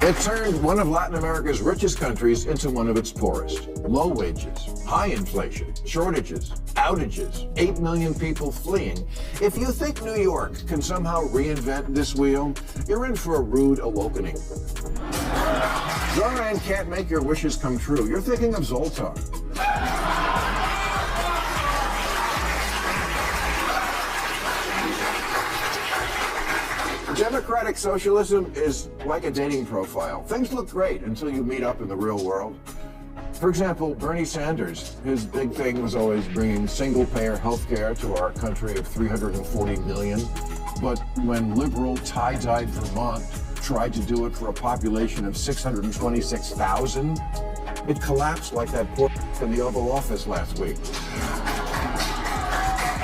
It turned one of Latin America's richest countries into one of its poorest. Low wages, high inflation, shortages, outages, 8 million people fleeing. If you think New York can somehow reinvent this wheel, you're in for a rude awakening. Rant can't make your wishes come true. You're thinking of Zoltar. Democratic socialism is like a dating profile. Things look great until you meet up in the real world. For example, Bernie Sanders, his big thing was always bringing single-payer health care to our country of 340 million. But when liberal tie-dyed Vermont tried to do it for a population of 626,000, it collapsed like that poor in the Oval Office last week.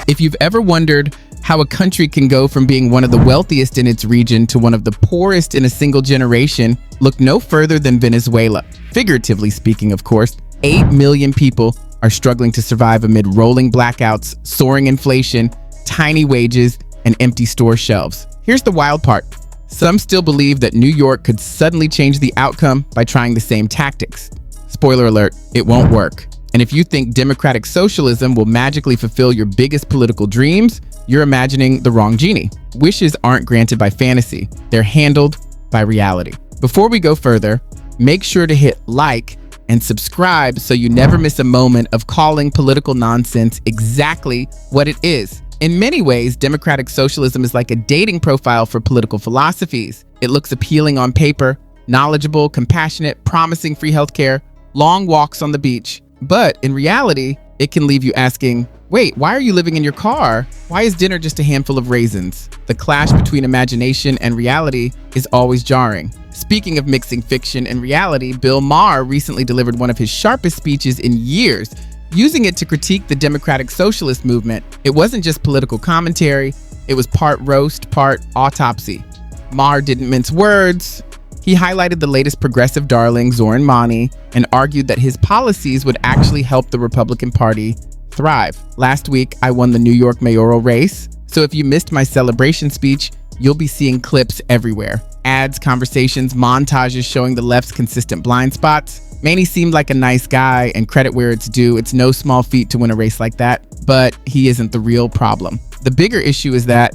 If you've ever wondered how a country can go from being one of the wealthiest in its region to one of the poorest in a single generation, look no further than Venezuela. Figuratively speaking, of course, 8 million people are struggling to survive amid rolling blackouts, soaring inflation, tiny wages, and empty store shelves. Here's the wild part. Some still believe that New York could suddenly change the outcome by trying the same tactics. Spoiler alert, it won't work. And if you think democratic socialism will magically fulfill your biggest political dreams, you're imagining the wrong genie. Wishes aren't granted by fantasy, they're handled by reality. Before we go further, make sure to hit like and subscribe so you never miss a moment of calling political nonsense exactly what it is. In many ways, democratic socialism is like a dating profile for political philosophies. It looks appealing on paper, knowledgeable, compassionate, promising free healthcare, long walks on the beach. But in reality, it can leave you asking, wait, why are you living in your car? Why is dinner just a handful of raisins? The clash between imagination and reality is always jarring. Speaking of mixing fiction and reality, Bill Maher recently delivered one of his sharpest speeches in years, using it to critique the Democratic Socialist movement. It wasn't just political commentary, it was part roast, part autopsy. Maher didn't mince words. He highlighted the latest progressive darling, Zoran Mani, and argued that his policies would actually help the Republican Party thrive. Last week, I won the New York mayoral race, so if you missed my celebration speech, you'll be seeing clips everywhere. Ads, conversations, montages showing the left's consistent blind spots. Manny seemed like a nice guy, and credit where it's due. It's no small feat to win a race like that, but he isn't the real problem. The bigger issue is that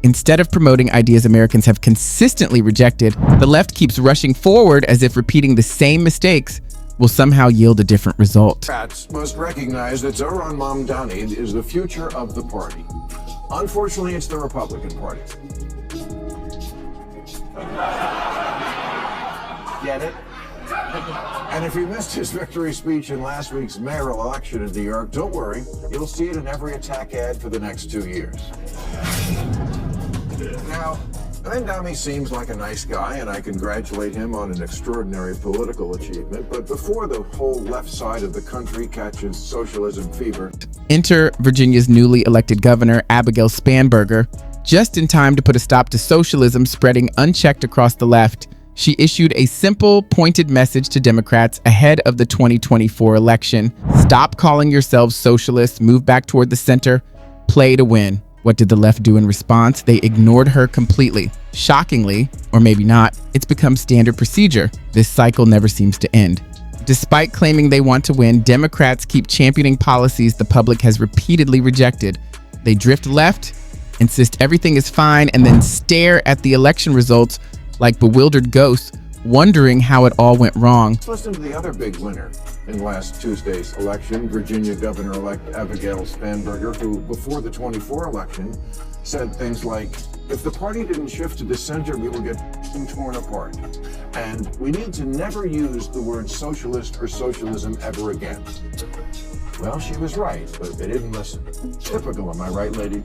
instead of promoting ideas Americans have consistently rejected, the left keeps rushing forward as if repeating the same mistakes will somehow yield a different result. Democrats must recognize that Zoran Mamdani is the future of the party. Unfortunately, it's the Republican Party. Get it? And if you missed his victory speech in last week's mayoral election in New York, don't worry, you'll see it in every attack ad for the next 2 years. Now, Mamdani seems like a nice guy, and I congratulate him on an extraordinary political achievement, but before the whole left side of the country catches socialism fever... Enter Virginia's newly elected governor, Abigail Spanberger. Just in time to put a stop to socialism spreading unchecked across the left, she issued a simple, pointed message to Democrats ahead of the 2024 election. Stop calling yourselves socialists, move back toward the center, play to win. What did the left do in response? They ignored her completely. Shockingly, or maybe not, it's become standard procedure. This cycle never seems to end. Despite claiming they want to win, Democrats keep championing policies the public has repeatedly rejected. They drift left, insist everything is fine, and then stare at the election results like bewildered ghosts, wondering how it all went wrong. Let's listen to the other big winner in last Tuesday's election, Virginia Governor-elect Abigail Spanberger, who, before the 24 election, said things like, if the party didn't shift to the center, we will get torn apart. And we need to never use the word socialist or socialism ever again. Well, she was right, but they didn't listen. Typical, am I right, lady?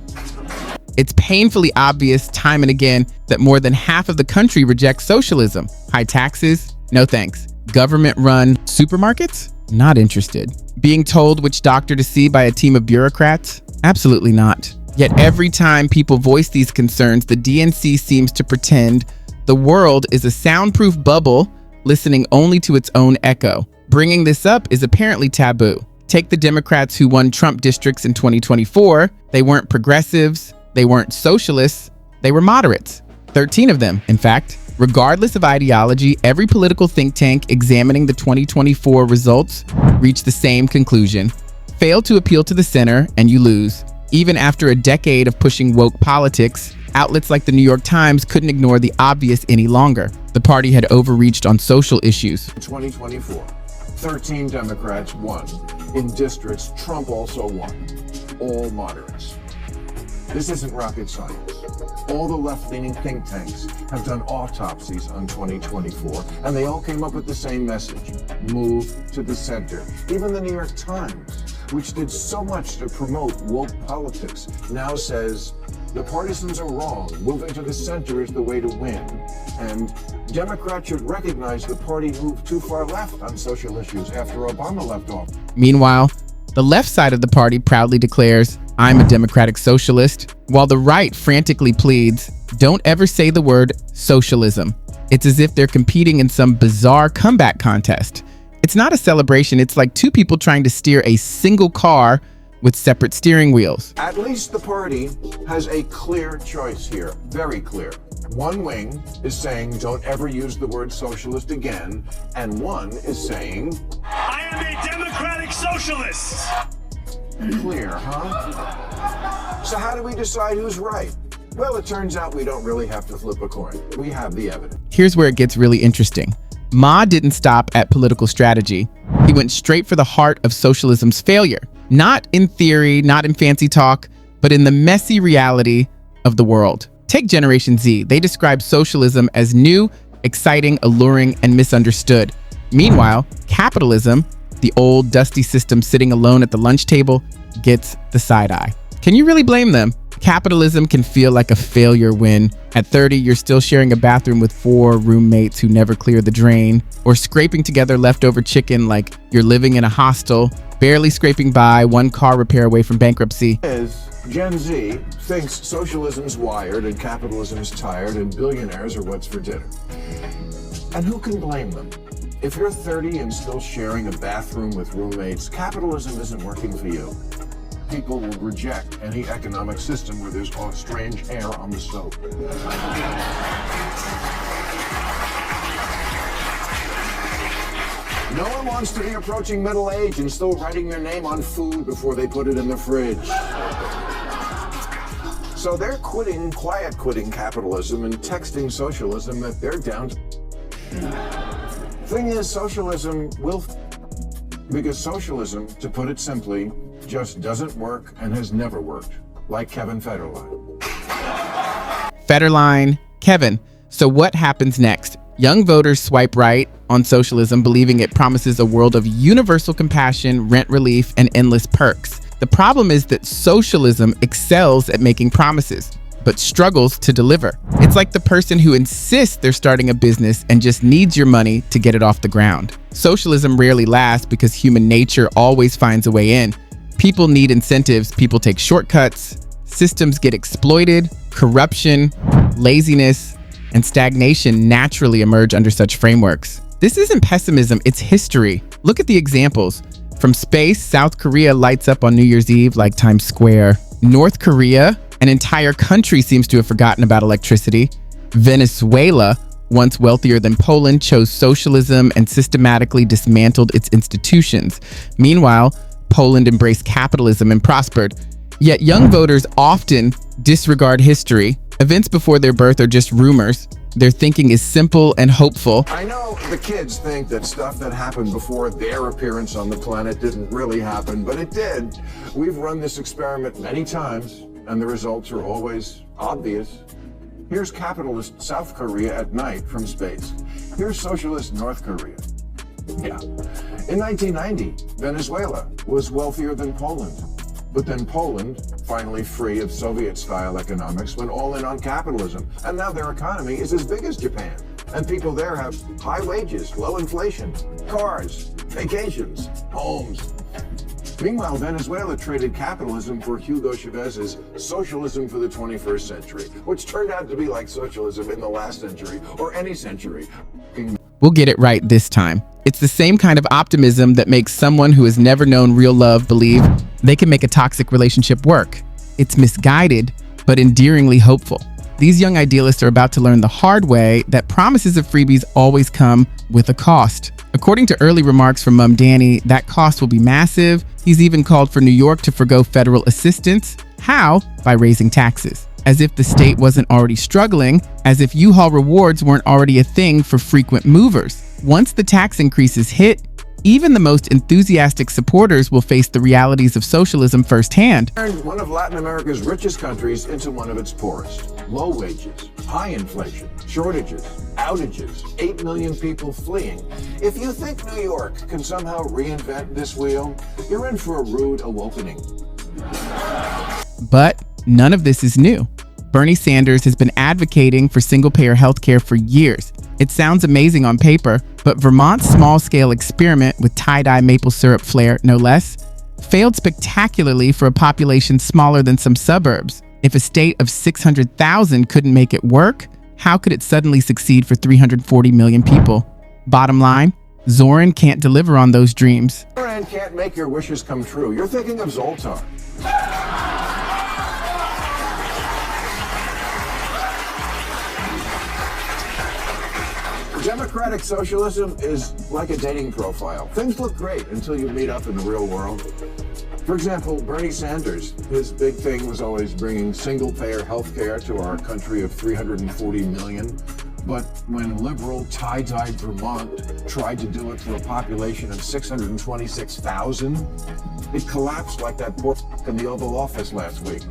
It's painfully obvious time and again that more than half of the country rejects socialism. High taxes? No thanks. Government-run supermarkets? Not interested. Being told which doctor to see by a team of bureaucrats? Absolutely not. Yet every time people voice these concerns, the DNC seems to pretend the world is a soundproof bubble listening only to its own echo. Bringing this up is apparently taboo. Take the Democrats who won Trump districts in 2024. They weren't progressives. They weren't socialists, they were moderates. 13 of them, in fact. Regardless of ideology, every political think tank examining the 2024 results reached the same conclusion. Fail to appeal to the center and you lose. Even after a decade of pushing woke politics, outlets like the New York Times couldn't ignore the obvious any longer. The party had overreached on social issues. In 2024, 13 Democrats won. In districts, Trump also won. All moderates. This isn't rocket science. All the left-leaning think tanks have done autopsies on 2024, and they all came up with the same message: move to the center. Even the New York Times, which did so much to promote woke politics, now says the partisans are wrong. Moving to the center is the way to win. And Democrats should recognize the party moved too far left on social issues after Obama left office. Meanwhile, the left side of the party proudly declares, "I'm a Democratic Socialist," while the right frantically pleads, "Don't ever say the word socialism." It's as if they're competing in some bizarre comeback contest. It's not a celebration, it's like two people trying to steer a single car with separate steering wheels. At least the party has a clear choice here, very clear. One wing is saying, don't ever use the word socialist again, and one is saying, I am a Democratic Socialist. Clear, huh? So how do we decide who's right? Well, it turns out we don't really have to flip a coin. We have the evidence. Here's where it gets really interesting. Ma didn't stop at political strategy. He went straight for the heart of socialism's failure. Not in theory, not in fancy talk, but in the messy reality of the world. Take Generation Z. They describe socialism as new, exciting, alluring, and misunderstood. Meanwhile, capitalism, the old dusty system sitting alone at the lunch table, gets the side eye. Can you really blame them? Capitalism can feel like a failure when, at 30, you're still sharing a bathroom with 4 roommates who never clear the drain, or scraping together leftover chicken like you're living in a hostel, barely scraping by, 1 car repair away from bankruptcy. Gen Z thinks socialism's wired and capitalism's tired and billionaires are what's for dinner. And who can blame them? If you're 30 and still sharing a bathroom with roommates, capitalism isn't working for you. People will reject any economic system where there's strange air on the stove. No one wants to be approaching middle age and still writing their name on food before they put it in the fridge. So they're quiet quitting capitalism and texting socialism that they're down to. Thing is, socialism will, because socialism, to put it simply, just doesn't work and has never worked, like Kevin Federline. Federline, Kevin. So what happens next? Young voters swipe right on socialism, believing it promises a world of universal compassion, rent relief, and endless perks. The problem is that socialism excels at making promises, but struggles to deliver. It's like the person who insists they're starting a business and just needs your money to get it off the ground. Socialism rarely lasts because human nature always finds a way in. People need incentives, people take shortcuts, systems get exploited, corruption, laziness, and stagnation naturally emerge under such frameworks. This isn't pessimism, it's history. Look at the examples. From space, South Korea lights up on New Year's Eve like Times Square. North Korea, an entire country seems to have forgotten about electricity. Venezuela, once wealthier than Poland, chose socialism and systematically dismantled its institutions. Meanwhile, Poland embraced capitalism and prospered. Yet young voters often disregard history. Events before their birth are just rumors. Their thinking is simple and hopeful. I know the kids think that stuff that happened before their appearance on the planet didn't really happen, but it did. We've run this experiment many times, and the results are always obvious. Here's capitalist South Korea at night from space. Here's socialist North Korea. Yeah. In 1990, Venezuela was wealthier than Poland. But then Poland, finally free of Soviet-style economics, went all in on capitalism. And now their economy is as big as Japan. And people there have high wages, low inflation, cars, vacations, homes. Meanwhile, Venezuela traded capitalism for Hugo Chavez's socialism for the 21st century, which turned out to be like socialism in the last century, or any century. We'll get it right this time. It's the same kind of optimism that makes someone who has never known real love believe they can make a toxic relationship work. It's misguided, but endearingly hopeful. These young idealists are about to learn the hard way that promises of freebies always come with a cost. According to early remarks from Mum Danny, that cost will be massive. He's even called for New York to forgo federal assistance. How? By raising taxes. As if the state wasn't already struggling, as if U-Haul rewards weren't already a thing for frequent movers. Once the tax increases hit, even the most enthusiastic supporters will face the realities of socialism firsthand. Turned one of Latin America's richest countries into one of its poorest. Low wages, high inflation, shortages, outages, 8 million people fleeing. If you think New York can somehow reinvent this wheel, you're in for a rude awakening. But none of this is new. Bernie Sanders has been advocating for single-payer healthcare for years. It sounds amazing on paper, but Vermont's small-scale experiment with tie-dye maple syrup flair, no less, failed spectacularly for a population smaller than some suburbs. If a state of 600,000 couldn't make it work, how could it suddenly succeed for 340 million people? Bottom line, Zoran can't deliver on those dreams. Rant can't make your wishes come true. You're thinking of Zoltar. Democratic socialism is like a dating profile. Things look great until you meet up in the real world. For example, Bernie Sanders, his big thing was always bringing single-payer healthcare to our country of 340 million. But when liberal tie-dyed Vermont tried to do it for a population of 626,000, it collapsed like that poor in the Oval Office last week.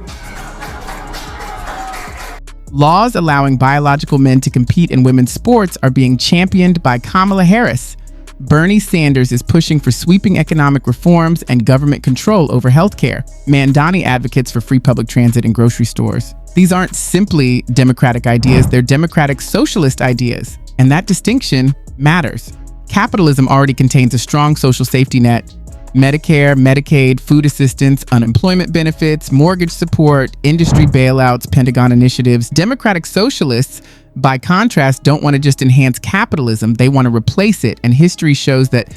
Laws allowing biological men to compete in women's sports are being championed by Kamala Harris. Bernie Sanders is pushing for sweeping economic reforms and government control over healthcare. Mandani advocates for free public transit in grocery stores. These aren't simply Democratic ideas, they're Democratic Socialist ideas. And that distinction matters. Capitalism already contains a strong social safety net. Medicare, Medicaid, food assistance, unemployment benefits, mortgage support, industry bailouts, Pentagon initiatives. Democratic Socialists, by contrast, don't want to just enhance capitalism, they want to replace it. And history shows that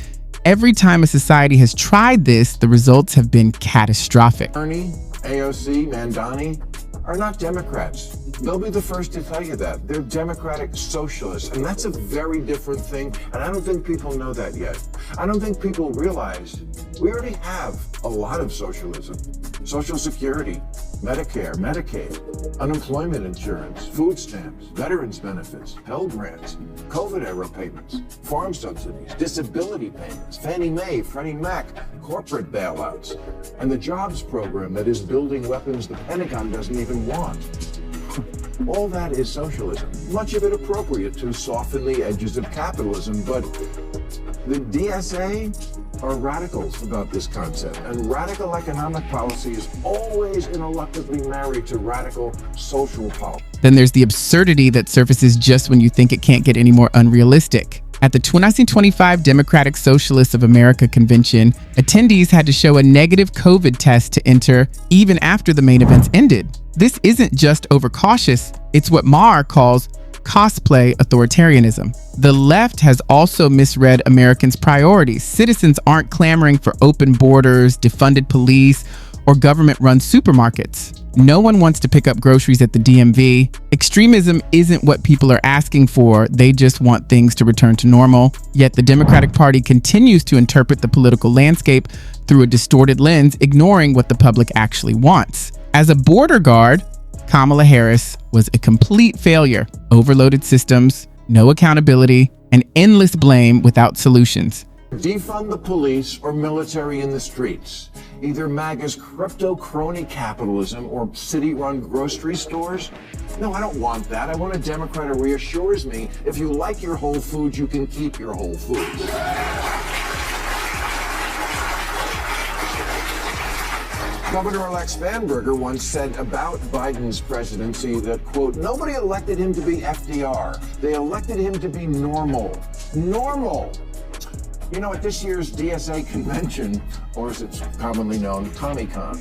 every time a society has tried this, the results have been catastrophic. Bernie, AOC, Mandani are not Democrats. They'll be the first to tell you that. They're Democratic Socialists, and that's a very different thing, and I don't think people know that yet. I don't think people realize we already have a lot of socialism. Social Security, Medicare, Medicaid, unemployment insurance, food stamps, veterans benefits, Pell Grants, COVID-era payments, farm subsidies, disability payments, Fannie Mae, Freddie Mac, corporate bailouts, and the jobs program that is building weapons the Pentagon doesn't even want. All that is socialism, much of it appropriate to soften the edges of capitalism, but the DSA are radicals about this concept, and radical economic policy is always ineluctably married to radical social policy. Then there's the absurdity that surfaces just when you think it can't get any more unrealistic. At the 1925 Democratic Socialists of America convention, attendees had to show a negative COVID test to enter even after the main events ended. This isn't just overcautious, it's what Maher calls cosplay authoritarianism. The left has also misread Americans' priorities. Citizens aren't clamoring for open borders, defunded police, or government-run supermarkets. No one wants to pick up groceries at the DMV. Extremism isn't what people are asking for, they just want things to return to normal. Yet the Democratic Party continues to interpret the political landscape through a distorted lens, ignoring what the public actually wants. As a border guard, Kamala Harris was a complete failure. Overloaded systems, no accountability, and endless blame without solutions. Defund the police or military in the streets. Either MAGA's crypto crony capitalism or city-run grocery stores. No, I don't want that. I want a Democrat who reassures me if you like your Whole Foods, you can keep your Whole Foods. Governor-elect Spanberger once said about Biden's presidency that, quote, nobody elected him to be FDR. They elected him to be normal. Normal. You know, at this year's DSA convention, or as it's commonly known, TommyCon,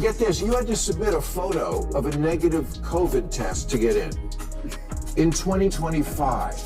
get this, you had to submit a photo of a negative COVID test to get in 2025.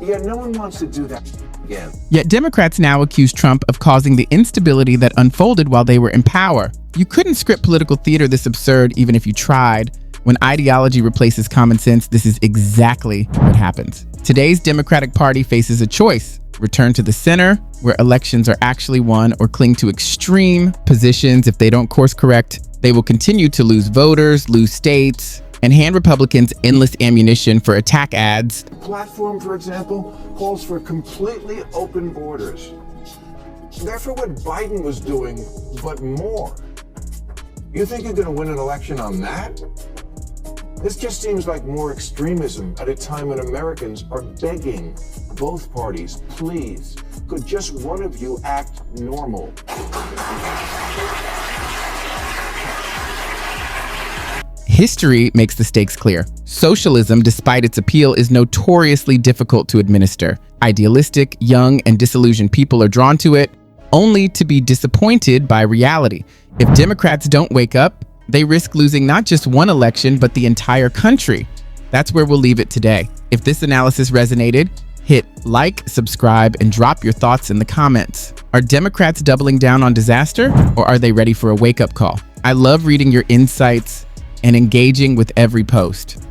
Yeah, no one wants to do that. again. Yet Democrats now accuse Trump of causing the instability that unfolded while they were in power. You couldn't script political theater this absurd even if you tried. When ideology replaces common sense, this is exactly what happens. Today's Democratic Party faces a choice: return to the center, where elections are actually won, or cling to extreme positions. If they don't course correct, they will continue to lose voters, lose states, and hand Republicans endless ammunition for attack ads. The platform, for example, calls for completely open borders. Therefore, what Biden was doing, but more. You think you're going to win an election on that? This just seems like more extremism at a time when Americans are begging both parties, please, could just one of you act normal? History makes the stakes clear. Socialism, despite its appeal, is notoriously difficult to administer. Idealistic, young, and disillusioned people are drawn to it, only to be disappointed by reality. If Democrats don't wake up, they risk losing not just one election, but the entire country. That's where we'll leave it today. If this analysis resonated, hit like, subscribe, and drop your thoughts in the comments. Are Democrats doubling down on disaster, or are they ready for a wake-up call? I love reading your insights and engaging with every post.